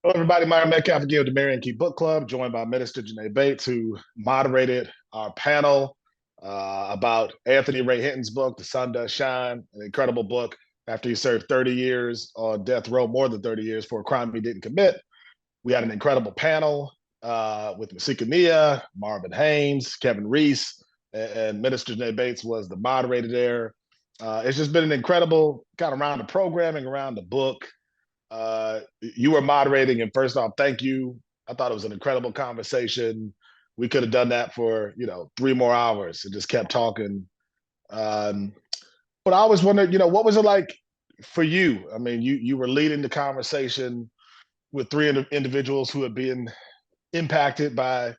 Hello, everybody. My name is Medcalf again with the Marion Key Book Club, joined by Minister Janae Bates, who moderated our panel about Anthony Ray Hinton's book, The Sun Does Shine, an incredible book after he served 30 years on death row, more than 30 years for a crime he didn't commit. We had an incredible panel with Masika Nia, Marvin Haynes, Kevin Reese, and Minister Janae Bates was the moderator there. It's just been an incredible kind of round of programming around the book. You were moderating, and first off, thank you. I thought it was an incredible conversation. We could have done that for 3 more hours and just kept talking. Um, but I always wondered, what was it like for you? I mean, you were leading the conversation with three individuals who had been impacted by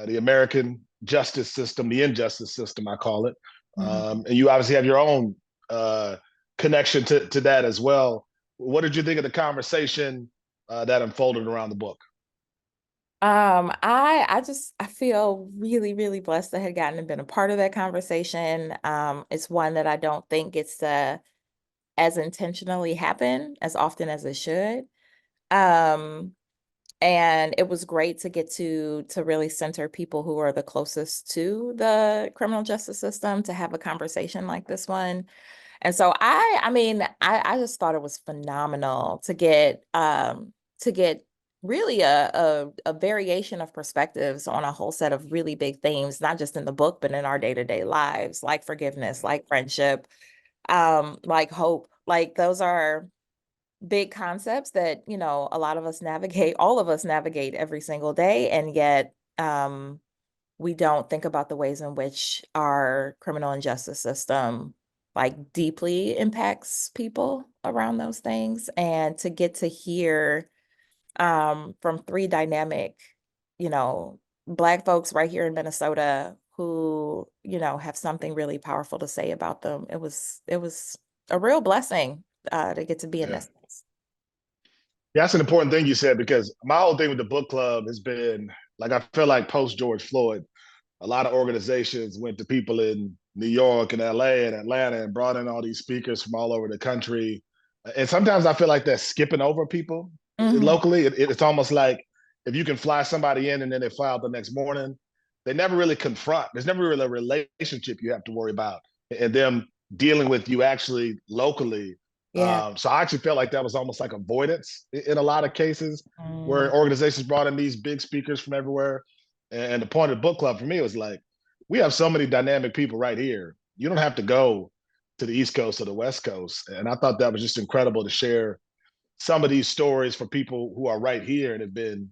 the American justice system, the injustice system, I call it. Mhm. And you obviously have your own uh, connection to that as well. What did you think of the conversation that unfolded around the book? I feel really, really blessed to have gotten and been a part of that conversation. It's one that I don't think gets to as intentionally happen as often as it should. Um, and it was great to get to really center people who are the closest to the criminal justice system to have a conversation like this one. And so I just thought it was phenomenal to get really a variation of perspectives on a whole set of really big themes, not just in the book, but in our day-to-day lives, like forgiveness, like friendship, like hope. Like those are big concepts that, a lot of us navigate, all of us navigate every single day, and yet we don't think about the ways in which our criminal and justice system like deeply impacts people around those things. And to get to hear from three dynamic, you know, Black folks right here in Minnesota who, have something really powerful to say about them. It was a real blessing to get to be in Yeah. this. Yeah, that's an important thing you said because my whole thing with the book club has been like I feel like post George Floyd, a lot of organizations went to people in New York and LA and Atlanta and brought in all these speakers from all over the country. And sometimes I feel like they're skipping over people Mhm. locally. It's almost like if you can fly somebody in and then they fly out the next morning, they never really confront. There's never really a relationship you have to worry about and them dealing with you actually locally. Yeah. So I actually felt like that was almost like avoidance in a lot of cases Mm. where organizations brought in these big speakers from everywhere. And the point of the book club for me was like, we have so many dynamic people right here. You don't have to go to the East Coast or the West Coast. And I thought that was just incredible to share some of these stories for people who are right here and have been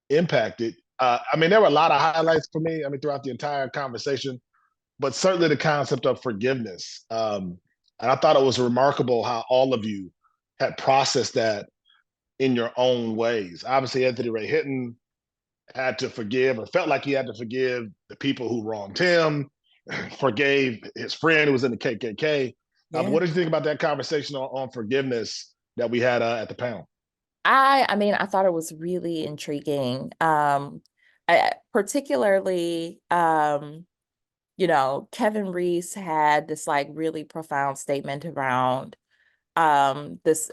impacted. I mean, there were a lot of highlights for me. I mean, throughout the entire conversation, but certainly the concept of forgiveness. And I thought it was remarkable how all of you had processed that in your own ways. Obviously, Anthony Ray Hinton had to forgive or felt like he had to forgive the people who wronged him, forgave his friend who was in the KKK. But Yeah. what did you think about that conversation on forgiveness that we had at the panel? I thought it was really intriguing. Particularly, Kevin Reese had this like really profound statement around this,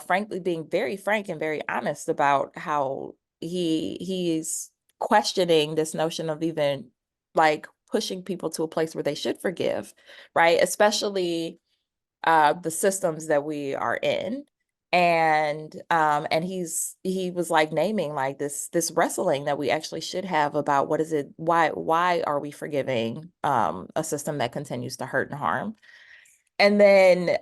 frankly, being very frank and very honest about how he's questioning this notion of even like pushing people to a place where they should forgive, right? Especially the systems that we are in. And he was like naming like this wrestling that we actually should have about what is it, why are we forgiving a system that continues to hurt and harm? And then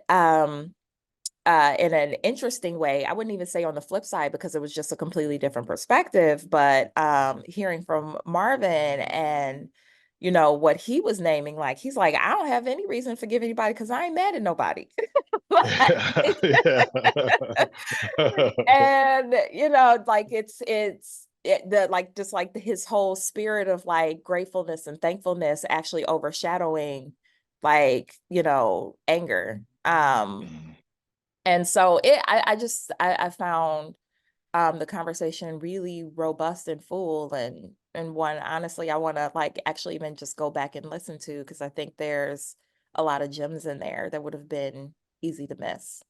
in an interesting way, I wouldn't even say on the flip side because it was just a completely different perspective, but hearing from Marvin and what he was naming, like he's like, I don't have any reason to forgive anybody because I ain't mad at nobody. Like, Yeah. and like the like just like his whole spirit of like gratefulness and thankfulness actually overshadowing like anger. And so I found the conversation really robust and full, and one honestly I want to like actually even just go back and listen to because I think there's a lot of gems in there that would have been easy to miss.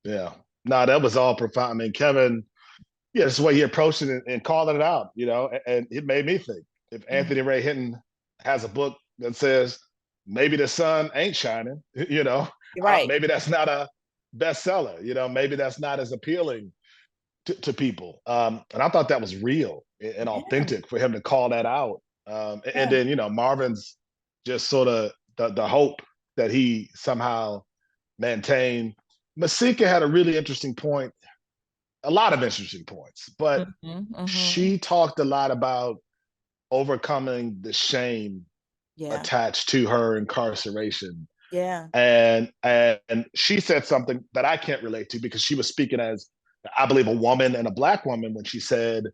Yeah. No, that was all profound. I mean, Kevin, yeah, this is the way he approached it and calling it out, and it made me think if Mhm. Anthony Ray Hinton has a book that says maybe the sun ain't shining, Right. maybe that's not a bestseller, maybe that's not as appealing to people. And I thought that was real and Yeah. authentic for him to call that out. And Yeah. then, Marvin's just sort of the hope that he somehow maintained. Masika had a really interesting point, a lot of interesting points, but Mhm. Mhm. she talked a lot about overcoming the shame Yeah. attached to her incarceration. Yeah. And she said something that I can't relate to because she was speaking as, I believe, a woman and a black woman when she said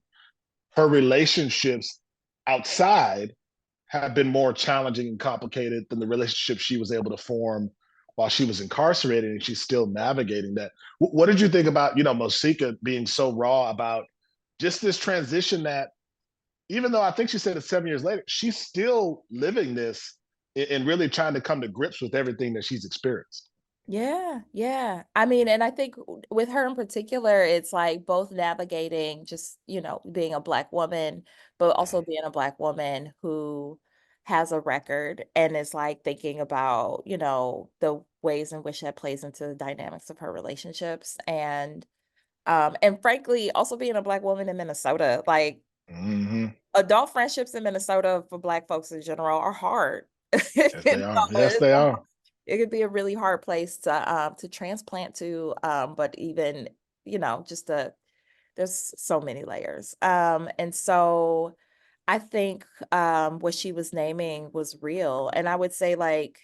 her relationships outside have been more challenging and complicated than the relationship she was able to form while she was incarcerated, and she's still navigating that. What did you think about, Mosika being so raw about just this transition that, even though I think she said it 7 years later, she's still living this and really trying to come to grips with everything that she's experienced. Yeah, yeah. I mean, and I think with her in particular, it's like both navigating just, being a Black woman, but also being a Black woman who has a record and is like thinking about, the ways in which that plays into the dynamics of her relationships. And frankly, also being a Black woman in Minnesota, like Mm-hmm. adult friendships in Minnesota for Black folks in general are hard. Yes, And they are. so Yes, they are. it could be a really hard place to transplant to, but even, just there's so many layers. And so I think what she was naming was real. And I would say like,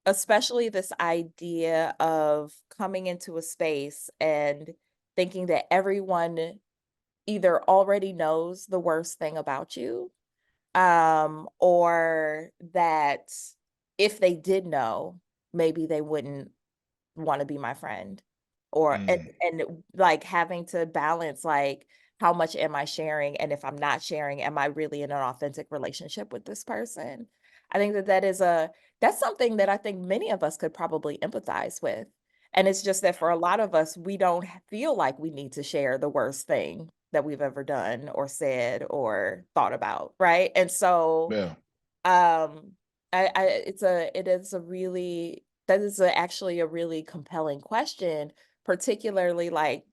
especially this idea of coming into a space and thinking that everyone either already knows the worst thing about you, or that if they did know, maybe they wouldn't want to be my friend. Or Mm, like having to balance like how much am I sharing, and if I'm not sharing, am I really in an authentic relationship with this person? I think that that's something that I think many of us could probably empathize with. And it's just that for a lot of us, we don't feel like we need to share the worst thing that we've ever done or said or thought about, right? And so yeah, um it is a really that is actually a really compelling question, particularly like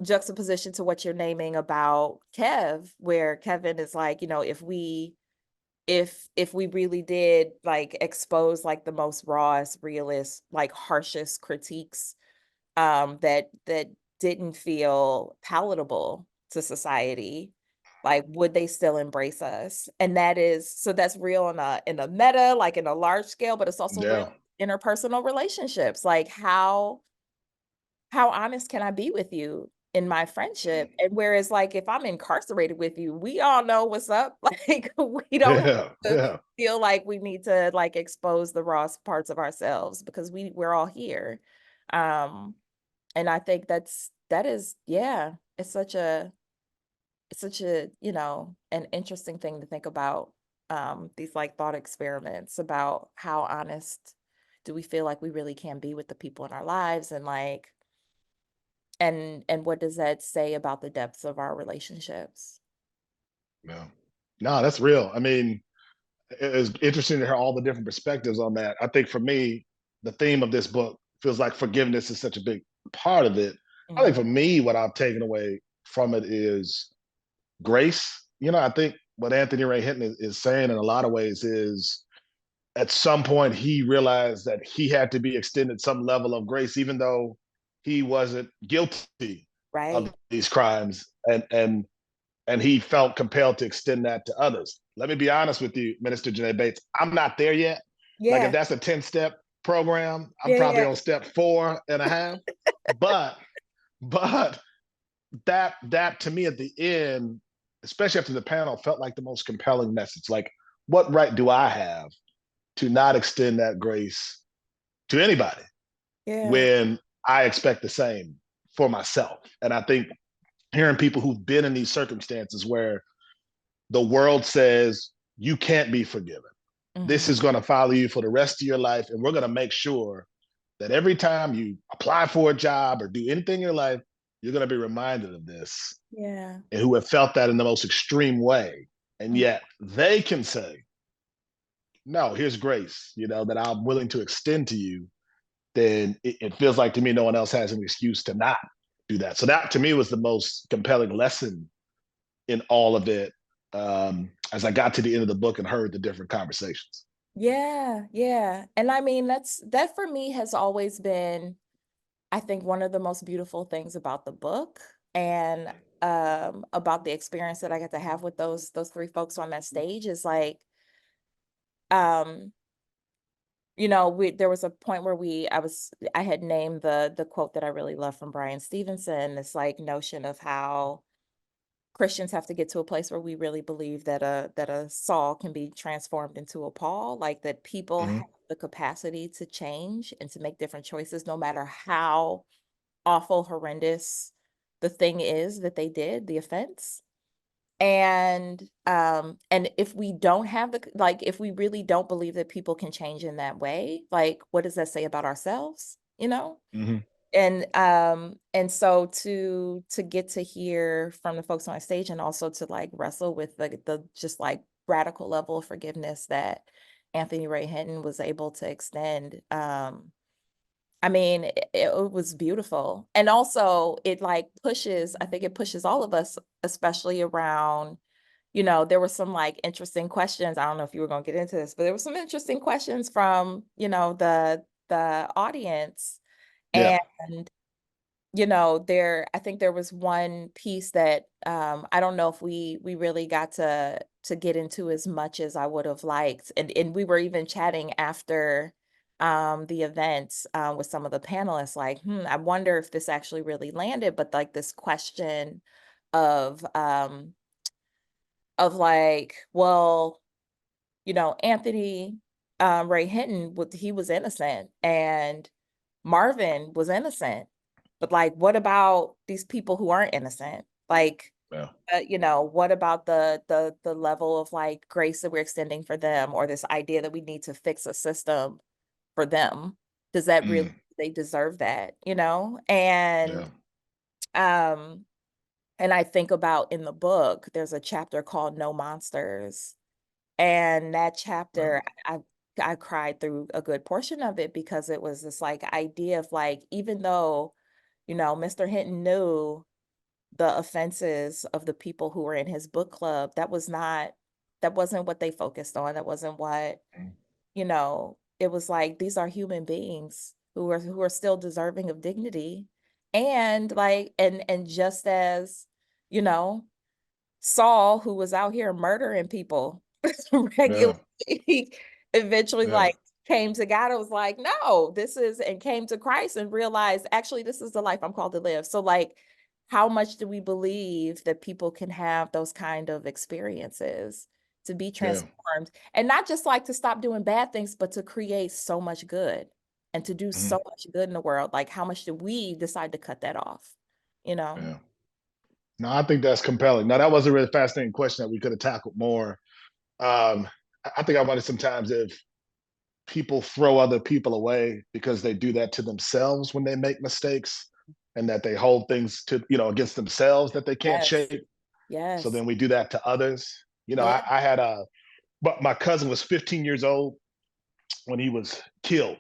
juxtaposition to what you're naming about Kev, where Kevin is like, if we really did like expose like the most rawest, realest, like harshest critiques that didn't feel palatable to society, like would they still embrace us? And that's real in a meta, like in a large scale, but it's also real yeah, in interpersonal relationships. Like how honest can I be with you in my friendship? And whereas like if I'm incarcerated with you, we all know what's up. Like we don't have yeah, to yeah, feel like we need to like expose the rawest parts of ourselves because we're all here. Um and I think that is, yeah, it's such a, an interesting thing to think about, these like thought experiments about how honest do we feel like we really can be with the people in our lives, and like and what does that say about the depths of our relationships? yeah. No, that's real. I mean, it's interesting to hear all the different perspectives on that. I think for me, the theme of this book feels like forgiveness is such a big part of it. I think Mhm. for me, what I've taken away from it is grace. I think what Anthony Ray Hinton is saying in a lot of ways is at some point he realized that he had to be extended some level of grace, even though he wasn't guilty of Right. these crimes, and he felt compelled to extend that to others. Let me be honest with you, Minister Janae Bates. I'm not there yet. Like if Yeah. that's a 10-step program, I'm Yeah. probably Yeah. on step 4.5. But but that to me at the end, especially after the panel, felt like the most compelling message. Like, what right do I have to not extend that grace to anybody Yeah. when I expect the same for myself? And I think hearing people who've been in these circumstances where the world says you can't be forgiven, this Mhm. is going to follow you for the rest of your life, and we're going to make sure that every time you apply for a job or do anything in your life, you're going to be reminded of this, Yeah. and who have felt that in the most extreme way. And Mm. yet they can say, no, here's grace, that I'm willing to extend to you. Then it feels like to me no one else has an excuse to not do that. So that to me was the most compelling lesson in all of it, as I got to the end of the book and heard the different conversations. Yeah, yeah. And I mean, that for me has always been, I think, one of the most beautiful things about the book, and about the experience that I got to have with those three folks on that stage is like, um there was a point where I had named the quote that I really love from Brian Stevenson, this like notion of how Christians have to get to a place where we really believe that a Saul can be transformed into a Paul, like that people Mm-hmm. have the capacity to change and to make different choices, no matter how awful, horrendous the thing is that they did, the offense. And if we don't have if we really don't believe that people can change in that way, like what does that say about ourselves, you know? Mm-hmm. And so to get to hear from the folks on stage, and also to like wrestle with the just like radical level of forgiveness that Anthony Ray Hinton was able to extend. I mean, it was beautiful. And also it like I think it pushes all of us, especially around, there were some like interesting questions. I don't know if you were going to get into this, but there were some interesting questions from, the audience. Yeah. And I think there was one piece that I don't know if we really got to get into as much as I would have liked. And we were even chatting after the event with some of the panelists, like, I wonder if this actually really landed, but like this question of like, well, Anthony Ray Hinton, he was innocent, and Marvin was innocent. But like, what about these people who aren't innocent? Like, Yeah. what about the level of like grace that we're extending for them, or this idea that we need to fix a system for them? Does that really, Mm. they deserve that, Yeah. Um, and I think about in the book, there's a chapter called No Monsters. And that Right. chapter, I cried through a good portion of it, because it was this like idea of like, even though, Mr. Hinton knew the offenses of the people who were in his book club, that wasn't what they focused on. That wasn't what, Mm. it was like, these are human beings who are still deserving of dignity. And like, and just as, you know, Saul, who was out here murdering people regularly, Yeah. he eventually Yeah. like came to God and was like, no, and came to Christ and realized, actually, this is the life I'm called to live. So like, how much do we believe that people can have those kind of experiences to be Yeah. transformed, and not just like to stop doing bad things, but to create so much good and to do Mm. so much good in the world? Like, how much do we decide to cut that off? You know? Yeah. No, I think that's compelling. Now, that was a really fascinating question that we could have tackled more. I think I wonder sometimes if people throw other people away because they do that to themselves when they make mistakes, and that they hold things to, against themselves that they can't Yes. shake. So Yes. then we do that to others. Yeah. I had but my cousin was 15 years old when he was killed.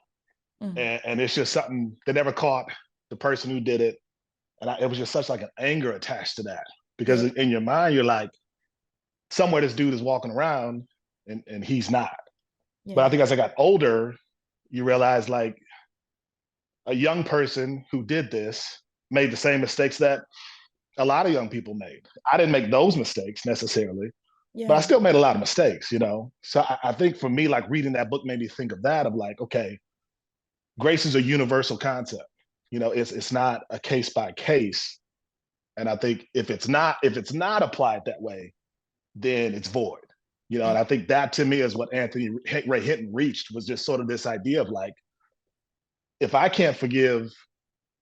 Mhm. And it's just something they never caught the person who did it. And it was just such like an anger attached to that, because Yeah. in your mind, you're like, somewhere this dude is walking around, and he's not. But I Yeah. think as I got older, you realize like a young person who did this made the same mistakes that a lot of young people made. I didn't make those mistakes necessarily, but I Yeah. still made a lot of mistakes. So I think for me, like reading that book made me think of that, of like, okay, grace is a universal concept. It's not a case by case. And I think if it's not applied that way, then it's void. Mm. And I think that to me is what Anthony Ray Hinton reached, was just sort of this idea of like, if I can't forgive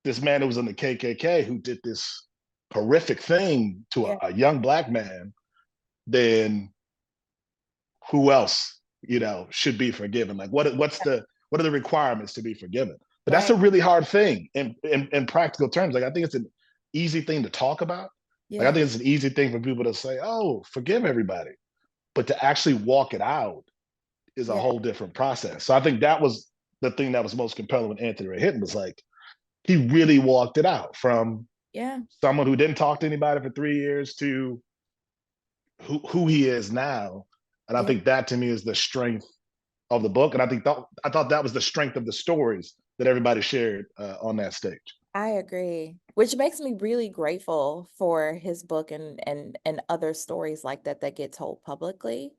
this man who was in the KKK who did this horrific thing to Yeah. a young black man, then who else, should be forgiven? Like what are the requirements to be forgiven? But that's Right. a really hard thing in practical terms. Like I think it's an easy thing to talk about. Like I Yeah. think it's an easy thing for people to say, "Oh, forgive everybody," but to actually walk it out is a Yeah. whole different process. So I think that was the thing that was most compelling with Anthony Ray Hinton was like he really walked it out from Yeah. someone who didn't talk to anybody for 3 years to who he is now. And I Yeah. think that to me is the strength of the book. And I thought that was the strength of the stories that everybody shared on that stage. I agree, which makes me really grateful for his book and other stories like that that get told publicly.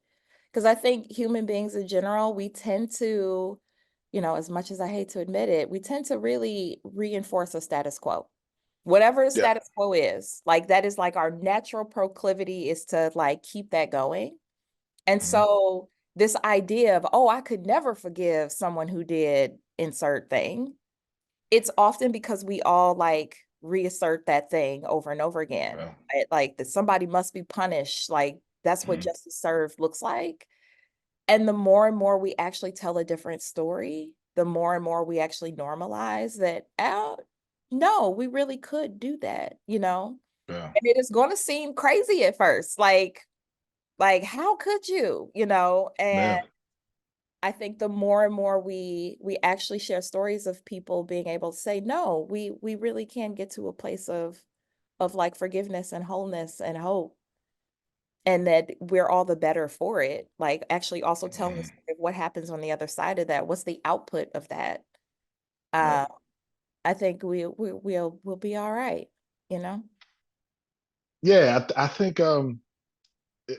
Because I think human beings in general, we tend to, as much as I hate to admit it, we tend to really reinforce a status quo. Whatever the Yeah. status quo is, like that is like our natural proclivity is to like keep that going. And Mhm. so this idea of, oh, I could never forgive someone who did insert thing, it's often because we all like reassert that thing over and over again. Yeah. Right? Like that somebody must be punished. Like that's what Mhm. justice served looks like. And the more and more we actually tell a different story, the more and more we actually normalize that, oh, no, we really could do that. Yeah. And it is going to seem crazy at first. Like how could you? And Yeah. I think the more and more we actually share stories of people being able to say, no, we really can get to a place of like forgiveness and wholeness and hope, and that we're all the better for it. Like actually also telling the Mhm. story of what happens on the other side of that. What's the output of that? Yeah. Uh, I think we'll be all right, you know? Yeah. I think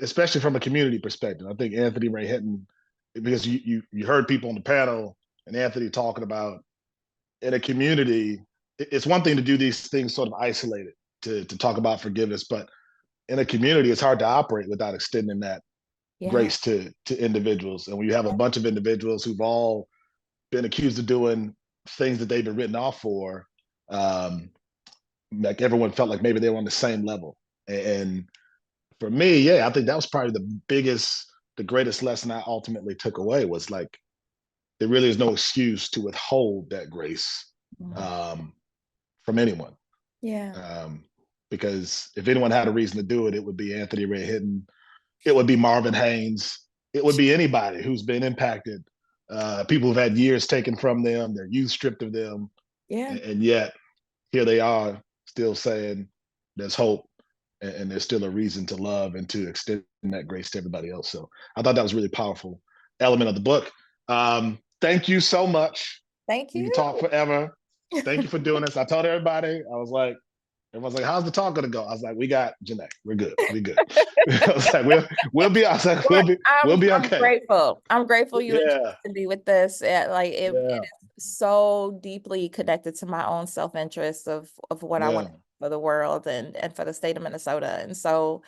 especially from a community perspective. I think Anthony Ray Hinton, because you heard people on the panel and Anthony talking about in a community, it's one thing to do these things sort of isolated to talk about forgiveness, but in a community, it's hard to operate without extending that Yeah. grace to individuals. And when you have a bunch of individuals who've all been accused of doing things that they've been written off for, um, like everyone felt like maybe they were on the same level. And for me, yeah, I think that was probably the greatest lesson I ultimately took away was like there really is no excuse to withhold that grace Mhm. um, from anyone. Yeah. Um, because if anyone had a reason to do it, it would be Anthony Ray Hinton, it would be Marvin Haynes, it would be anybody who's been impacted. People who've had years taken from them, their youth stripped of them, Yeah. and yet here they are still saying there's hope and there's still a reason to love and to extend that grace to everybody else. So I thought that was a really powerful element of the book. Thank you so much. Thank We you. can talk forever. Thank you for doing this. I told everybody, I was like, everyone's like, how's the talk gonna go? I was like, we got Janae. We're good. We're good. I was like, we'll be I was like, Well, we'll be I'm okay. grateful. I'm grateful you Yeah. entrusted me with this. Like it Yeah. is so deeply connected to my own self-interest of what I want Yeah. for the world and for the state of Minnesota. And so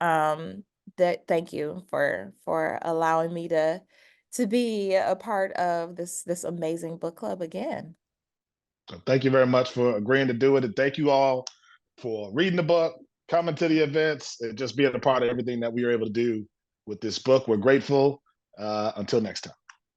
that thank you for allowing me to be a part of this amazing book club again. So thank you very much for agreeing to do it. And thank you all for reading the book, coming to the events, and just being a part of everything that we were able to do with this book. We're grateful. Until next time.